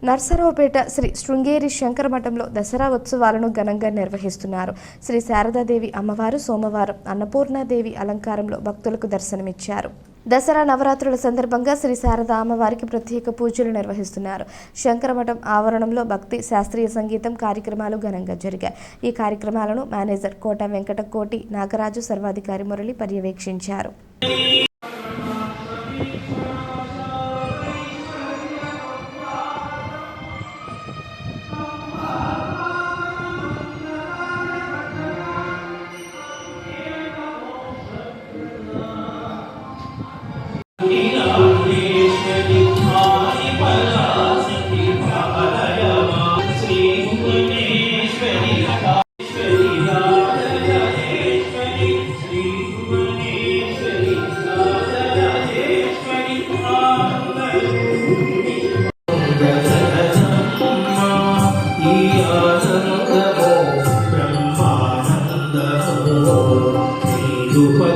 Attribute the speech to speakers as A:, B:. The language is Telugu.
A: నర్సరావుపేట శ్రీ శృంగేరి శంకర మఠంలో దసరా ఉత్సవాలను ఘనంగా నిర్వహిస్తున్నారు. శ్రీ శారదాదేవి అమ్మవారు సోమవారం అన్నపూర్ణాదేవి అలంకారంలో భక్తులకు దర్శనమిచ్చారు. దసరా నవరాత్రుల సందర్భంగా శ్రీ శారదా అమ్మవారికి ప్రత్యేక పూజలు నిర్వహిస్తున్నారు. శంకరమఠం ఆవరణంలో భక్తి శాస్త్రీయ సంగీతం కార్యక్రమాలు ఘనంగా జరిగాయి. ఈ కార్యక్రమాలను మేనేజర్ కోట వెంకట కోటి నాగరాజు సర్వాధికారి మురళి పర్యవేక్షించారు.
B: Dupa